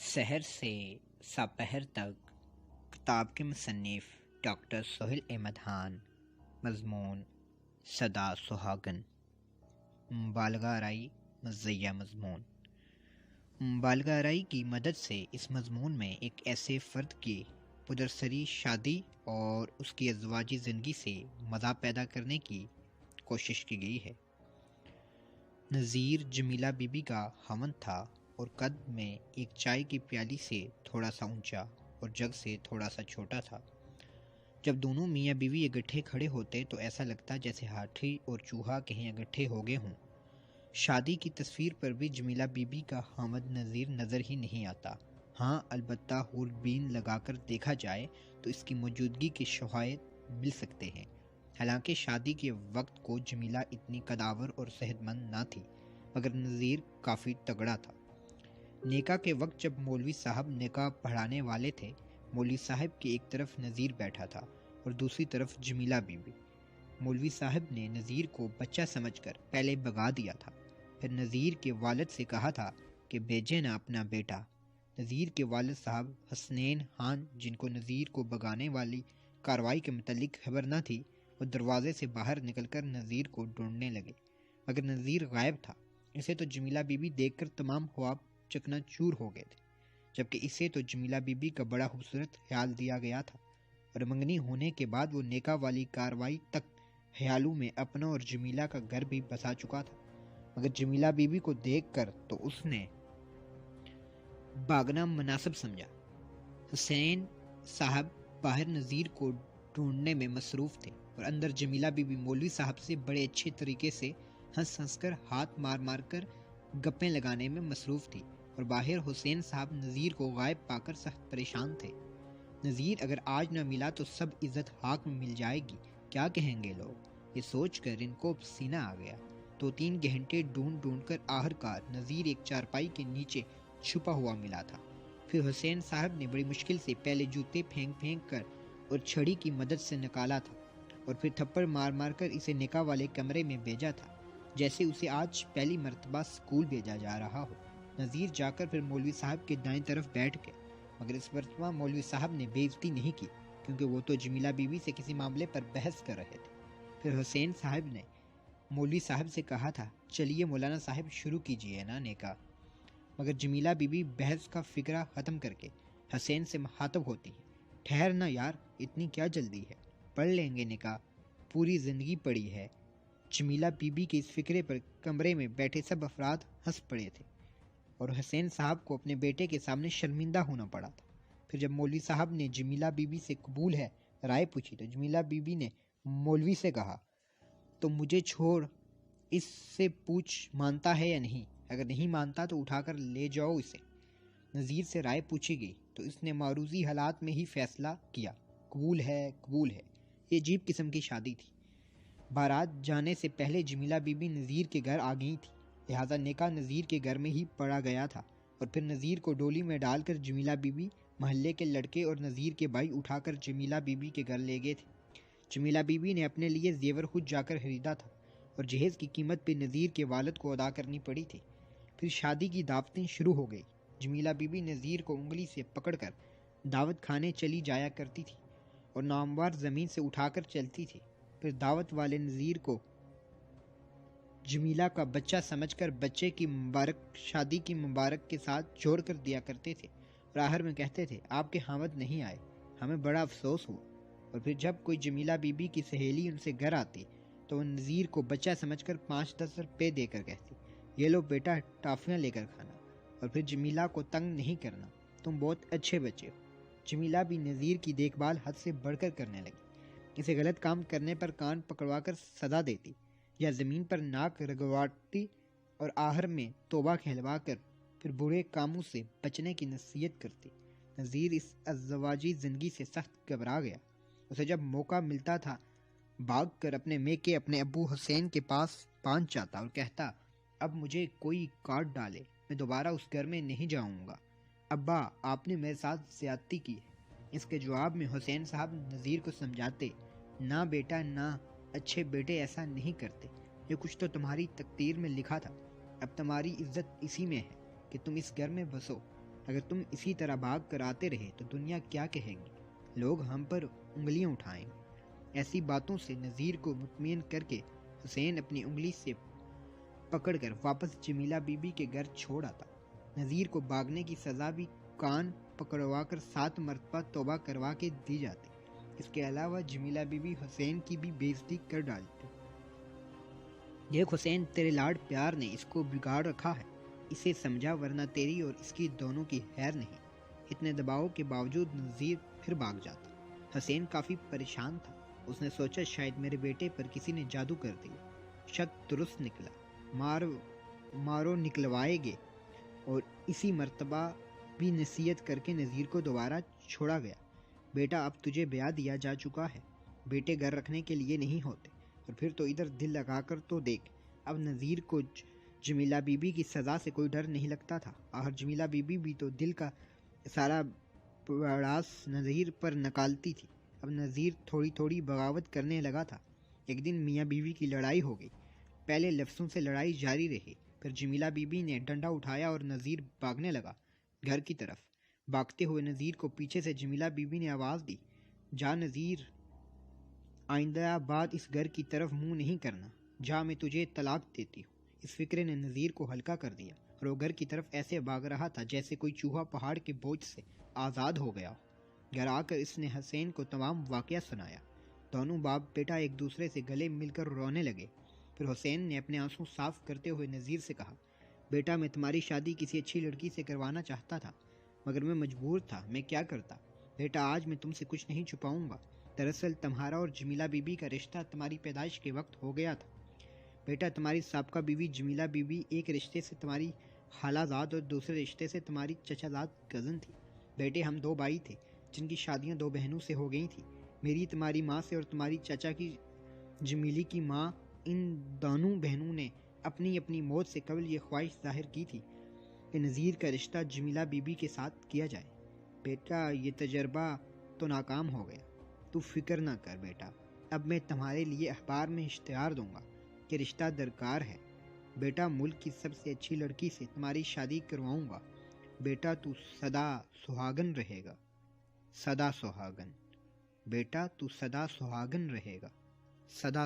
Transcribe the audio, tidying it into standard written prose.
سحر سے سپہر تک کتاب کے مصنف ڈاکٹر سہیل احمد خان۔ مضمون صدا سہاگن۔ مبالغہ آرائی مزیہ مضمون۔ مبالغہ آرائی کی مدد سے اس مضمون میں ایک ایسے فرد کی پدرسری شادی اور اس کی ازدواجی زندگی سے مزہ پیدا کرنے کی کوشش کی گئی ہے۔ نذیر جمیلہ بی بی کا خاوند تھا اور قد میں ایک چائے کی پیالی سے تھوڑا سا اونچا اور جگ سے تھوڑا سا چھوٹا تھا۔ جب دونوں میاں بیوی اکٹھے کھڑے ہوتے تو ایسا لگتا جیسے ہاتھی اور چوہا کہیں اکٹھے ہو گئے ہوں۔ شادی کی تصویر پر بھی جمیلہ بی بی کا خاوند نذیر نظر ہی نہیں آتا۔ ہاں، البتہ حوربین لگا کر دیکھا جائے تو اس کی موجودگی کے شواہد مل سکتے ہیں۔ حالانکہ شادی کے وقت کو جمیلہ اتنی قداور اور صحت مند نہ تھی، مگر نذیر کافی تگڑا تھا۔ نکاح کے وقت جب مولوی صاحب نکاح پڑھانے والے تھے، مولوی صاحب کی ایک طرف نذیر بیٹھا تھا اور دوسری طرف جمیلہ بی بی۔ مولوی صاحب نے نذیر کو بچہ سمجھ کر پہلے بھگا دیا تھا، پھر نذیر کے والد سے کہا تھا کہ بھیجے نا اپنا بیٹا۔ نذیر کے والد صاحب حسنین خان، جن کو نذیر کو بھگانے والی کارروائی کے متعلق خبر نہ تھی، وہ دروازے سے باہر نکل کر نذیر کو ڈھونڈنے لگے، مگر نذیر غائب تھا۔ اسے تو جمیلہ بی بی دیکھ کر تمام خواب چکنا چور ہو گئے تھے، جبکہ اسے تو جمیلہ بی بی کا بڑا خوبصورت خیال دیا گیا تھا، اور منگنی ہونے کے بعد وہ نکاح والی کارروائی تک خیالوں میں اپنا اور جمیلہ کا گھر بھی بسا چکا تھا۔ مگر جمیلہ بی بی کو دیکھ کر تو اس نے بھاگنا مناسب سمجھا۔ حسین صاحب باہر نذیر کو ڈھونڈنے میں مصروف تھے اور اندر جمیلہ بی بی مولوی صاحب سے بڑے اچھے طریقے سے ہنس ہنس کر، ہاتھ مار مار کر گپیں لگانے میں مصروف تھی، اور باہر حسین صاحب نذیر کو غائب پا کر سخت پریشان تھے۔ نذیر اگر آج نہ ملا تو سب عزت خاک میں مل جائے گی، کیا کہیں گے لوگ، یہ سوچ کر ان کو پسینہ آ گیا۔ 2-3 گھنٹے ڈھونڈ ڈھونڈ کر آخرکار نذیر ایک چارپائی کے نیچے چھپا ہوا ملا تھا۔ پھر حسین صاحب نے بڑی مشکل سے پہلے جوتے پھینک پھینک کر اور چھڑی کی مدد سے نکالا تھا، اور پھر تھپڑ مار مار کر اسے نکاح والے کمرے میں بھیجا تھا، جیسے اسے آج پہلی مرتبہ اسکول بھیجا جا رہا ہو۔ نذیر جا کر پھر مولوی صاحب کے دائیں طرف بیٹھ گیا، مگر اس مرتبہ مولوی صاحب نے بے عزتی نہیں کی، کیونکہ وہ تو جمیلہ بی بی سے کسی معاملے پر بحث کر رہے تھے۔ پھر حسین صاحب نے مولوی صاحب سے کہا تھا، چلیے مولانا صاحب شروع کیجئے نا نکاح۔ مگر جمیلہ بی بی بحث کا فقرہ ختم کر کے حسین سے مخاطب ہوتی ہے، ٹھہرنا یار، اتنی کیا جلدی ہے، پڑھ لیں گے نکاح، پوری زندگی پڑی ہے۔ جمیلہ بی بی کے اس فکرے پر کمرے میں بیٹھے سب افراد ہنس پڑے تھے، اور حسین صاحب کو اپنے بیٹے کے سامنے شرمندہ ہونا پڑا تھا۔ پھر جب مولوی صاحب نے جمیلہ بی بی سے قبول ہے رائے پوچھی تو جمیلہ بی بی نے مولوی سے کہا، تو مجھے چھوڑ، اس سے پوچھ مانتا ہے یا نہیں، اگر نہیں مانتا تو اٹھا کر لے جاؤ اسے۔ نذیر سے رائے پوچھی گئی تو اس نے معروضی حالات میں ہی فیصلہ کیا، قبول ہے، قبول ہے۔ یہ عجیب قسم کی شادی تھی۔ بارات جانے سے پہلے جمیلہ بی بی نذیر کے گھر آ گئی تھی، لہٰذا نکاح نذیر کے گھر میں ہی پڑا گیا تھا، اور پھر نذیر کو ڈولی میں ڈال کر جمیلہ بی بی، محلے کے لڑکے اور نذیر کے بھائی اٹھا کر جمیلہ بی بی کے گھر لے گئے تھے۔ جمیلہ بی بی نے اپنے لیے زیور خود جا کر خریدا تھا، اور جہیز کی قیمت بھی نذیر کے والد کو ادا کرنی پڑی تھی۔ پھر شادی کی دعوتیں شروع ہو گئی۔ جمیلہ بی بی نذیر کو انگلی سے پکڑ کر دعوت کھانے چلی جایا کرتی تھی اور نامور زمین سے اٹھا کر چلتی تھی۔ پھر دعوت والے نذیر کو جمیلہ کا بچہ سمجھ کر بچے کی مبارک شادی کی مبارک کے ساتھ جوڑ کر دیا کرتے تھے، اور آخر میں کہتے تھے، آپ کے خاوند نہیں آئے، ہمیں بڑا افسوس ہوا۔ اور پھر جب کوئی جمیلہ بی بی کی سہیلی ان سے گھر آتی تو وہ نذیر کو بچہ سمجھ کر 5-10 روپے دے کر کہتی، یہ لو بیٹا، ٹافیاں لے کر کھانا، اور پھر جمیلہ کو تنگ نہیں کرنا، تم بہت اچھے بچے ہو۔ جمیلہ بھی نذیر کی دیکھ بھال حد سے بڑھ کر کرنے لگی، اسے غلط کام کرنے پر کان پکڑوا کر سزا دیتی، یا زمین پر ناک رگڑواتی، اور آخر میں توبہ کہلوا کر پھر برے کاموں سے بچنے کی نصیحت کرتی۔ نذیر اس ازدواجی زندگی سے سخت گھبرا گیا۔ اسے جب موقع ملتا تھا بھاگ کر اپنے میکے اپنے ابو حسین کے پاس پہنچ جاتا اور کہتا، اب مجھے کوئی کاٹ ڈالے، میں دوبارہ اس گھر میں نہیں جاؤں گا، ابا آپ نے میرے ساتھ زیادتی کی ہے۔ اس کے جواب میں حسین صاحب نذیر کو سمجھاتے، نہ بیٹا نہ، اچھے بیٹے ایسا نہیں کرتے، یہ کچھ تو تمہاری تقدیر میں لکھا تھا، اب تمہاری عزت اسی میں ہے کہ تم اس گھر میں بسو، اگر تم اسی طرح بھاگ کر آتے رہے تو دنیا کیا کہے گی؟ لوگ ہم پر انگلیاں اٹھائیں گے۔ ایسی باتوں سے نذیر کو مطمئن کر کے حسین اپنی انگلی سے پکڑ کر واپس جمیلہ بی بی کے گھر چھوڑ آتا۔ نذیر کو بھاگنے کی سزا بھی کان پکڑوا کر 7 مرتبہ توبہ کروا کے دی جاتی۔ اس کے علاوہ جمیلہ بی بی حسین کی بھی بے عزتی کر ڈالتی۔ دیکھ حسین، تیرے لاڈ پیار نے اس کو بگاڑ رکھا ہے، اسے سمجھا ورنہ تیری اور اس کی دونوں کی خیر نہیں۔ اتنے دباؤ کے باوجود نذیر پھر بھاگ جاتا۔ حسین کافی پریشان تھا۔ اس نے سوچا شاید میرے بیٹے پر کسی نے جادو کر دیا۔ شک درست نکلا، مارو نکلوائے گے، اور اسی مرتبہ بھی نصیحت کر کے نذیر کو دوبارہ چھوڑا گیا۔ بیٹا، اب تجھے بیاہ دیا جا چکا ہے، بیٹے گھر رکھنے کے لیے نہیں ہوتے، اور پھر تو ادھر دل لگا کر تو دیکھ۔ اب نذیر کو جمیلہ بی بی کی سزا سے کوئی ڈر نہیں لگتا تھا۔ آخر جمیلہ بی بی بھی تو دل کا سارا بڑاس نذیر پر نکالتی تھی۔ اب نذیر تھوڑی تھوڑی بغاوت کرنے لگا تھا۔ ایک دن میاں بیوی کی لڑائی ہو گئی۔ پہلے لفظوں سے لڑائی جاری رہی، پھر جمیلہ بی بی نے ڈنڈا اٹھایا اور نذیر بھاگنے لگا گھر کی طرف۔ بھاگتے ہوئے نذیر کو پیچھے سے جمیلہ بی بی نے آواز دی، جا نذیر، آئندہ بعد اس گھر کی طرف منہ نہیں کرنا، جا، میں تجھے طلاق دیتی ہوں۔ اس فکرے نے نذیر کو ہلکا کر دیا، اور وہ گھر کی طرف ایسے بھاگ رہا تھا جیسے کوئی چوہا پہاڑ کے بوجھ سے آزاد ہو گیا ہو۔ گھر آ کر اس نے حسین کو تمام واقعہ سنایا۔ دونوں باپ بیٹا ایک دوسرے سے گلے مل کر رونے لگے۔ پھر حسین نے اپنے آنسو صاف کرتے ہوئے نذیر سے کہا، بیٹا، میں تمہاری شادی کسی اچھی لڑکی سے کروانا چاہتا تھا، مگر میں مجبور تھا، میں کیا کرتا۔ بیٹا، آج میں تم سے کچھ نہیں چھپاؤں گا، دراصل تمہارا اور جمیلہ بی بی کا رشتہ تمہاری پیدائش کے وقت ہو گیا تھا۔ بیٹا، تمہاری سابقہ بیوی جمیلہ بی بی ایک رشتے سے تمہاری خالہ زاد اور دوسرے رشتے سے تمہاری چچا زاد کزن تھی۔ بیٹے، ہم 2 بھائی تھے جن کی شادیاں 2 بہنوں سے ہو گئی تھیں، میری تمہاری ماں سے اور تمہاری چچا کی جمیلی کی ماں۔ ان دونوں بہنوں نے اپنی اپنی موت سے قبل یہ خواہش ظاہر کی تھی کہ نذیر کا رشتہ جمیلہ بی بی کے ساتھ کیا جائے۔ بیٹا، یہ تجربہ تو ناکام ہو گیا۔ تو فکر نہ کر بیٹا، اب میں تمہارے لیے اخبار میں اشتہار دوں گا کہ رشتہ درکار ہے۔ بیٹا، ملک کی سب سے اچھی لڑکی سے تمہاری شادی کرواؤں گا۔ بیٹا، تو سدا سہاگن رہے گا، سدا سہاگن۔ بیٹا، تو سدا سہاگن رہے گا، سدا